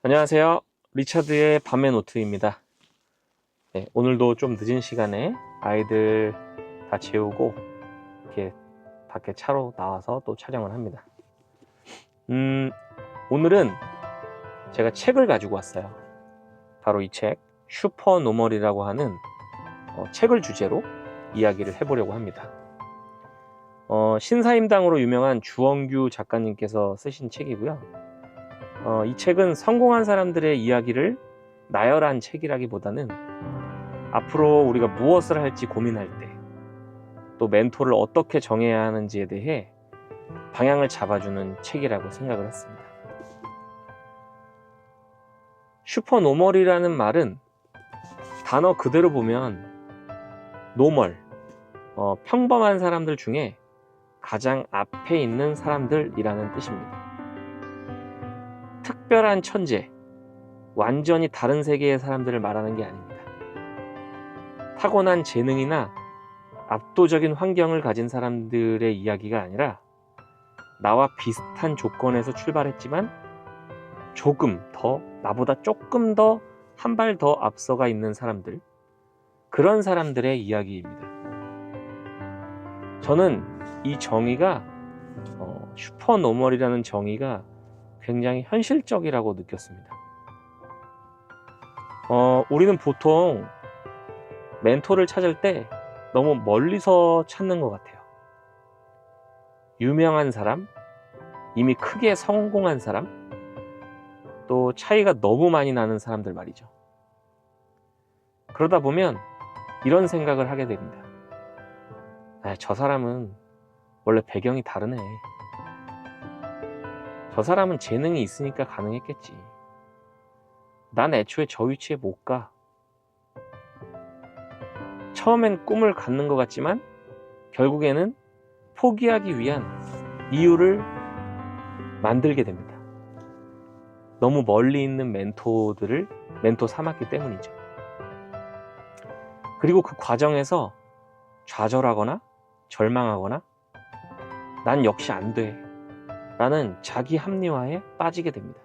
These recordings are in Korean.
안녕하세요. 리차드의 밤의 노트입니다. 네, 오늘도 좀 늦은 시간에 아이들 다 재우고 이렇게 밖에 차로 나와서 또 촬영을 합니다. 오늘은 제가 책을 가지고 왔어요. 바로 이 책, 슈퍼노멀이라고 하는 책을 주제로 이야기를 해보려고 합니다. 신사임당으로 유명한 주원규 작가님께서 쓰신 책이고요. 이 책은 성공한 사람들의 이야기를 나열한 책이라기보다는 앞으로 우리가 무엇을 할지 고민할 때, 또 멘토를 어떻게 정해야 하는지에 대해 방향을 잡아주는 책이라고 생각을 했습니다. 슈퍼노멀이라는 말은 단어 그대로 보면 노멀, 평범한 사람들 중에 가장 앞에 있는 사람들이라는 뜻입니다. 특별한 천재, 완전히 다른 세계의 사람들을 말하는 게 아닙니다. 타고난 재능이나 압도적인 환경을 가진 사람들의 이야기가 아니라 나와 비슷한 조건에서 출발했지만 나보다 조금 더 한 발 더 앞서가 있는 사람들, 그런 사람들의 이야기입니다. 저는 이 정의가 슈퍼노멀이라는 정의가 굉장히 현실적이라고 느꼈습니다. 우리는 보통 멘토를 찾을 때 너무 멀리서 찾는 것 같아요. 유명한 사람, 이미 크게 성공한 사람, 또 차이가 너무 많이 나는 사람들 말이죠. 그러다 보면 이런 생각을 하게 됩니다. 저 사람은 원래 배경이 다르네. 저 사람은 재능이 있으니까 가능했겠지. 난 애초에 저 위치에 못 가. 처음엔 꿈을 갖는 것 같지만 결국에는 포기하기 위한 이유를 만들게 됩니다. 너무 멀리 있는 멘토들을 멘토 삼았기 때문이죠. 그리고 그 과정에서 좌절하거나 절망하거나 난 역시 안 돼 라는 자기 합리화에 빠지게 됩니다.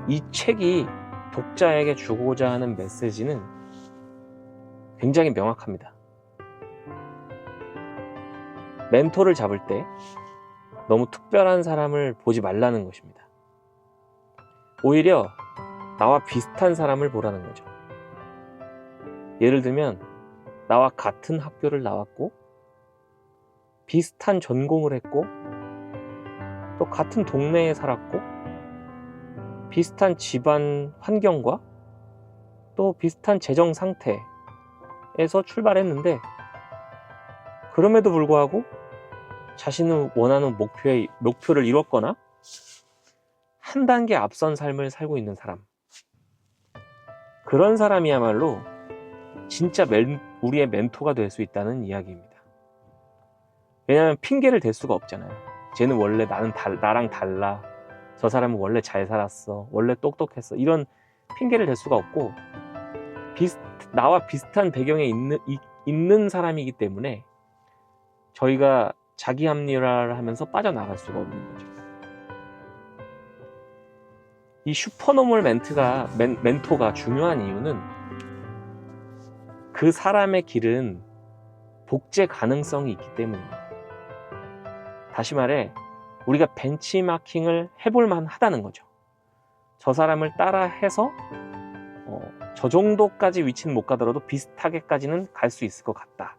이 책이 독자에게 주고자 하는 메시지는 굉장히 명확합니다. 멘토를 잡을 때 너무 특별한 사람을 보지 말라는 것입니다. 오히려 나와 비슷한 사람을 보라는 거죠. 예를 들면 나와 같은 학교를 나왔고 비슷한 전공을 했고 또 같은 동네에 살았고 비슷한 집안 환경과 또 비슷한 재정 상태에서 출발했는데 그럼에도 불구하고 자신은 원하는 목표를 이뤘거나 한 단계 앞선 삶을 살고 있는 사람, 그런 사람이야말로 진짜 우리의 멘토가 될 수 있다는 이야기입니다. 왜냐하면 핑계를 댈 수가 없잖아요. 쟤는 원래 나랑 달라, 저 사람은 원래 잘 살았어, 원래 똑똑했어, 이런 핑계를 댈 수가 없고 나와 비슷한 배경에 있는 사람이기 때문에 저희가 자기 합리화를 하면서 빠져나갈 수가 없는 거죠. 이 슈퍼노멀 멘토가 중요한 이유는 그 사람의 길은 복제 가능성이 있기 때문입니다. 다시 말해 우리가 벤치마킹을 해볼 만하다는 거죠. 저 사람을 따라 해서 저 정도까지 위치는 못 가더라도 비슷하게까지는 갈 수 있을 것 같다.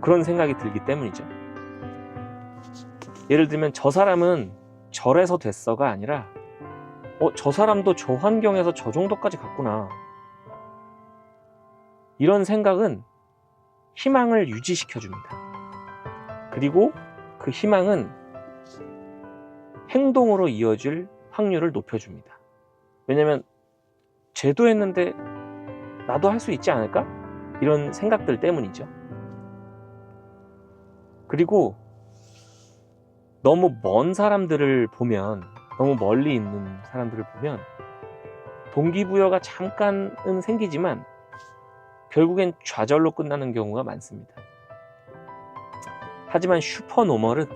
그런 생각이 들기 때문이죠. 예를 들면 저 사람은 저래서 됐어가 아니라 저 사람도 저 환경에서 저 정도까지 갔구나. 이런 생각은 희망을 유지시켜줍니다. 그리고 그 희망은 행동으로 이어질 확률을 높여줍니다. 왜냐면 쟤도 했는데 나도 할 수 있지 않을까? 이런 생각들 때문이죠. 그리고 너무 먼 사람들을 보면, 너무 멀리 있는 사람들을 보면 동기부여가 잠깐은 생기지만 결국엔 좌절로 끝나는 경우가 많습니다. 하지만 슈퍼노멀은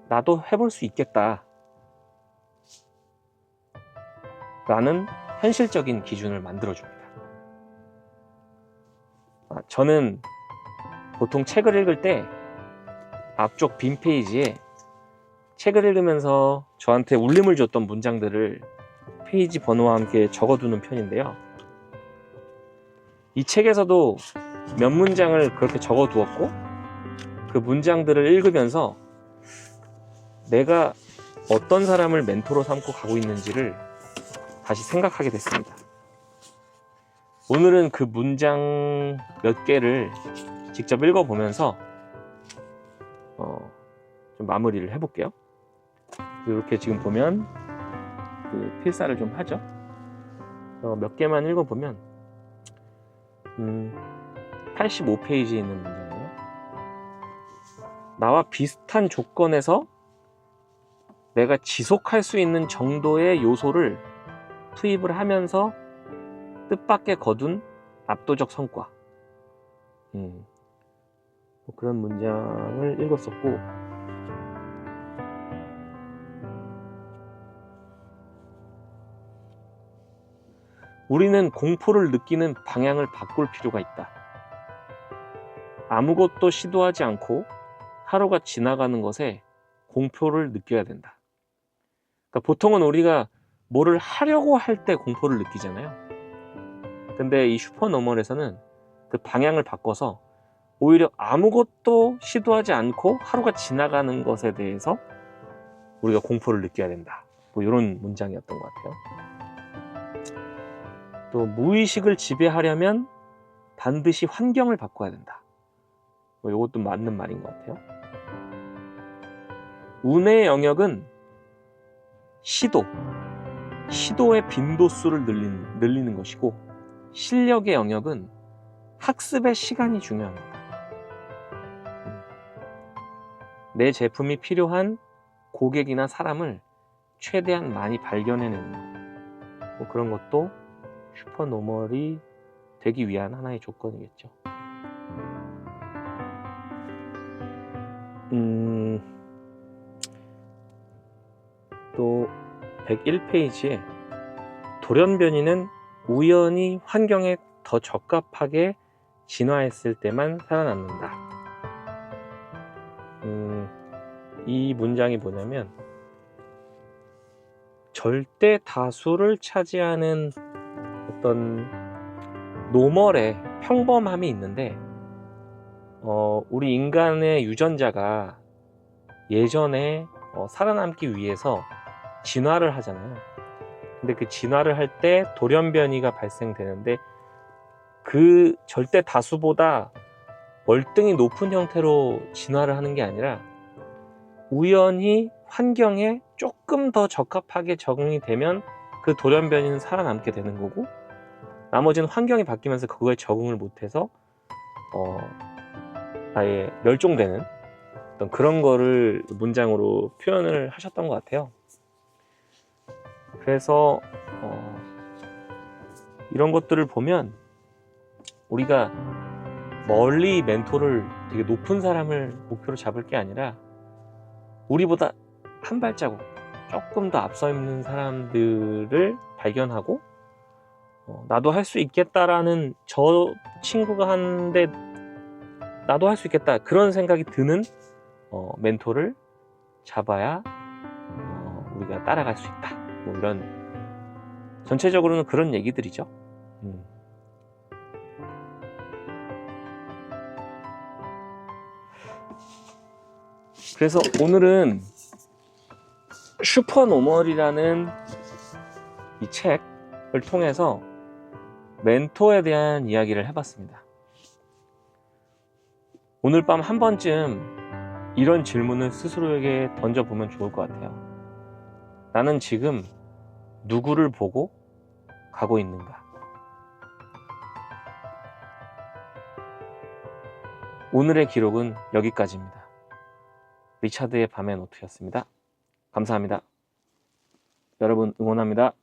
나도 해볼 수 있겠다 라는 현실적인 기준을 만들어줍니다. 저는 보통 책을 읽을 때 앞쪽 빈 페이지에 책을 읽으면서 저한테 울림을 줬던 문장들을 페이지 번호와 함께 적어두는 편인데요. 이 책에서도 몇 문장을 그렇게 적어두었고, 그 문장들을 읽으면서 내가 어떤 사람을 멘토로 삼고 가고 있는지를 다시 생각하게 됐습니다. 오늘은 그 문장 몇 개를 직접 읽어보면서 좀 마무리를 해볼게요. 이렇게 지금 보면 그 필사를 좀 하죠. 몇 개만 읽어보면 85페이지에 있는 문장이에요. 나와 비슷한 조건에서 내가 지속할 수 있는 정도의 요소를 투입을 하면서 뜻밖의 거둔 압도적 성과. 그런 문장을 읽었었고, 우리는 공포를 느끼는 방향을 바꿀 필요가 있다. 아무것도 시도하지 않고 하루가 지나가는 것에 공포를 느껴야 된다. 그러니까 보통은 우리가 뭐를 하려고 할 때 공포를 느끼잖아요. 근데 이 슈퍼노멀에서는 그 방향을 바꿔서 오히려 아무것도 시도하지 않고 하루가 지나가는 것에 대해서 우리가 공포를 느껴야 된다. 뭐 이런 문장이었던 것 같아요. 또 무의식을 지배하려면 반드시 환경을 바꿔야 된다. 뭐 이것도 맞는 말인 것 같아요. 운의 영역은 시도의 빈도수를 늘리는 것이고, 실력의 영역은 학습의 시간이 중요합니다. 내 제품이 필요한 고객이나 사람을 최대한 많이 발견해내는 것, 뭐 그런 것도 슈퍼노멀이 되기 위한 하나의 조건이겠죠. 또 101페이지에 돌연변이는 우연히 환경에 더 적합하게 진화했을 때만 살아남는다. 이 문장이 뭐냐면, 절대 다수를 차지하는 어떤 노멀의 평범함이 있는데, 우리 인간의 유전자가 예전에 살아남기 위해서 진화를 하잖아요. 근데 그 진화를 할 때 돌연변이가 발생되는데, 그 절대 다수보다 월등히 높은 형태로 진화를 하는 게 아니라 우연히 환경에 조금 더 적합하게 적응이 되면 그 돌연변이는 살아남게 되는 거고, 나머지는 환경이 바뀌면서 그거에 적응을 못해서 아예 멸종되는 어떤 그런 거를 문장으로 표현을 하셨던 것 같아요. 그래서 이런 것들을 보면 우리가 멀리 멘토를, 되게 높은 사람을 목표로 잡을 게 아니라 우리보다 한 발자국 조금 더 앞서 있는 사람들을 발견하고, 나도 할 수 있겠다라는, 저 친구가 하는데 나도 할 수 있겠다, 그런 생각이 드는 멘토를 잡아야 우리가 따라갈 수 있다. 뭐 이런, 전체적으로는 그런 얘기들이죠. 그래서 오늘은 슈퍼노멀이라는 이 책을 통해서 멘토에 대한 이야기를 해봤습니다. 오늘 밤 한 번쯤 이런 질문을 스스로에게 던져보면 좋을 것 같아요. 나는 지금 누구를 보고 가고 있는가? 오늘의 기록은 여기까지입니다. 리차드의 밤의 노트였습니다. 감사합니다. 여러분 응원합니다.